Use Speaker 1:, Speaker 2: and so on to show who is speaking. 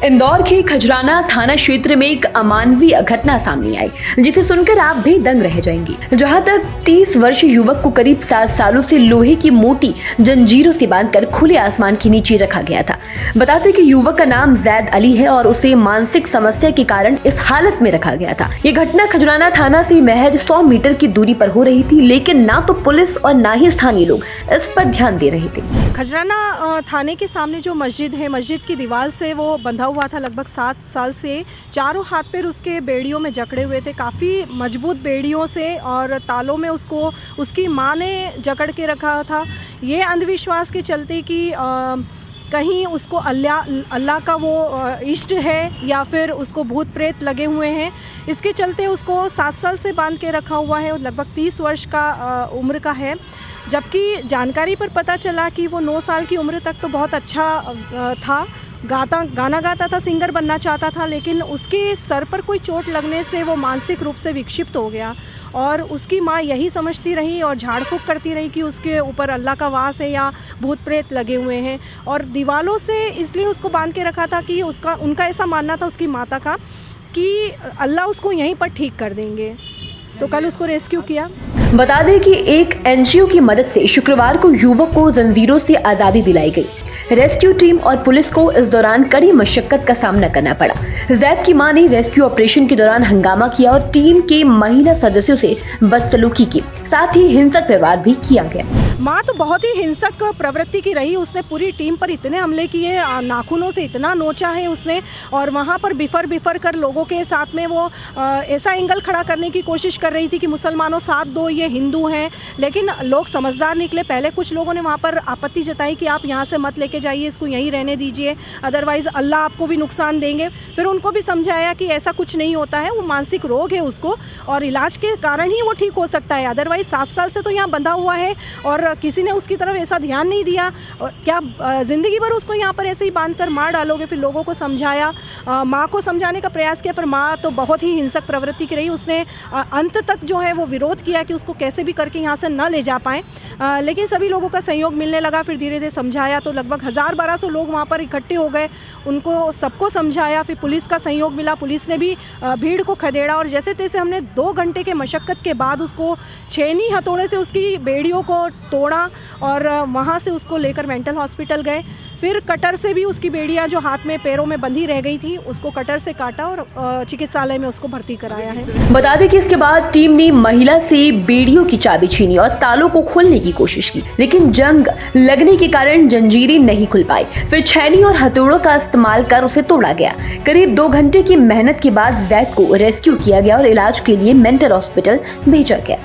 Speaker 1: इंदौर के खजराना थाना क्षेत्र में एक अमानवीय घटना सामने आई, जिसे सुनकर आप भी दंग रह जाएंगे। जहां तक 30 वर्षीय युवक को करीब 7 सालों से लोहे की मोटी जंजीरों से बांधकर खुले आसमान के नीचे रखा गया था। बताते कि युवक का नाम जैद अली है और उसे मानसिक समस्या के कारण इस हालत में रखा गया था। ये घटना खजराना थाना से महज 100 मीटर की दूरी पर हो रही थी, लेकिन ना तो पुलिस और ना ही स्थानीय लोग इस पर ध्यान दे रहे थे।
Speaker 2: खजराना थाने के सामने जो मस्जिद है, मस्जिद की दीवार से वो बंधा हुआ था लगभग 7 साल से। चारों हाथ पैर उसके बेड़ियों में जकड़े हुए थे, काफ़ी मजबूत बेड़ियों से, और तालों में उसको उसकी माँ ने जकड़ के रखा था। ये अंधविश्वास के चलते कि कहीं उसको अल्लाह का वो इष्ट है या फिर उसको भूत प्रेत लगे हुए हैं, इसके चलते उसको 7 साल से बांध के रखा हुआ है। लगभग 30 वर्ष का उम्र का है, जबकि जानकारी पर पता चला कि वो 9 साल की उम्र तक तो बहुत अच्छा था, गाना गाता था, सिंगर बनना चाहता था, लेकिन उसके सर पर कोई चोट लगने से वो मानसिक रूप से विक्षिप्त हो गया। और उसकी माँ यही समझती रही और झाड़ फूँक करती रही कि उसके ऊपर अल्लाह का वास है या भूत प्रेत लगे हुए हैं, और दीवालों से इसलिए उसको बांध के रखा था कि उनका ऐसा मानना था, उसकी माता का, कि अल्लाह उसको यहीं पर ठीक कर देंगे। तो कल उसको रेस्क्यू किया।
Speaker 1: बता दें कि एक एनजीओ की मदद से शुक्रवार को युवक को जंजीरों से आज़ादी दिलाई गई। रेस्क्यू टीम और पुलिस को इस दौरान कड़ी मशक्कत का सामना करना पड़ा। जैद की मां ने रेस्क्यू ऑपरेशन के दौरान हंगामा किया और टीम के महिला सदस्यों से बदसलूकी की, साथ ही हिंसक व्यवहार भी किया गया।
Speaker 2: माँ तो बहुत ही हिंसक प्रवृत्ति की रही, उसने पूरी टीम पर इतने हमले किए, नाखूनों से इतना नोचा है उसने, और वहाँ पर बिफर कर लोगों के साथ में वो ऐसा एंगल खड़ा करने की कोशिश कर रही थी कि मुसलमानों साथ दो, ये हिंदू हैं। लेकिन लोग समझदार निकले। पहले कुछ लोगों ने वहाँ पर आपत्ति जताई कि आप यहाँ से मत लेके जाइए, इसको यहीं रहने दीजिए, अदरवाइज़ अल्लाह आपको भी नुकसान देंगे। फिर उनको भी समझाया कि ऐसा कुछ नहीं होता है, वो मानसिक रोग है उसको, और इलाज के कारण ही वो ठीक हो सकता है, अदरवाइज़ 7 साल से तो यहाँ बंधा हुआ है और किसी ने उसकी तरफ ऐसा ध्यान नहीं दिया। और क्या ज़िंदगी भर उसको यहाँ पर ऐसे ही बांध कर मार डालोगे? फिर लोगों को समझाया, माँ को समझाने का प्रयास किया, पर माँ तो बहुत ही हिंसक प्रवृत्ति की रही। उसने अंत तक जो है वो विरोध किया कि उसको कैसे भी करके यहाँ से न ले जा पाएँ, लेकिन सभी लोगों का सहयोग मिलने लगा। फिर धीरे धीरे समझाया तो लगभग 1000-1200 लोग वहाँ पर इकट्ठे हो गए, उनको सबको समझाया। फिर पुलिस का सहयोग मिला, पुलिस ने भी भीड़ को खदेड़ा, और जैसे तैसे हमने 2 घंटे के मशक्क़त के बाद उसको छेनी हथौड़े से उसकी बेड़ियों को तोड़ा और वहाँ से उसको लेकर मेंटल हॉस्पिटल गए। फिर कटर से भी उसकी बेड़ियाँ जो हाथ में पैरों में बंधी रह गई थी, उसको कटर से काटा और चिकित्सालय में उसको भर्ती कराया है।
Speaker 1: बता दें कि इसके बाद टीम ने महिला से बेड़ियों की चाबी छीनी और तालों को खोलने की कोशिश की, लेकिन जंग लगने के कारण जंजीरें नहीं खुल पाई। फिर छेनी और हथौड़ों का इस्तेमाल कर उसे तोड़ा गया। करीब 2 घंटे की मेहनत के बाद जैद को रेस्क्यू किया गया और इलाज के लिए मेंटल हॉस्पिटल भेजा गया।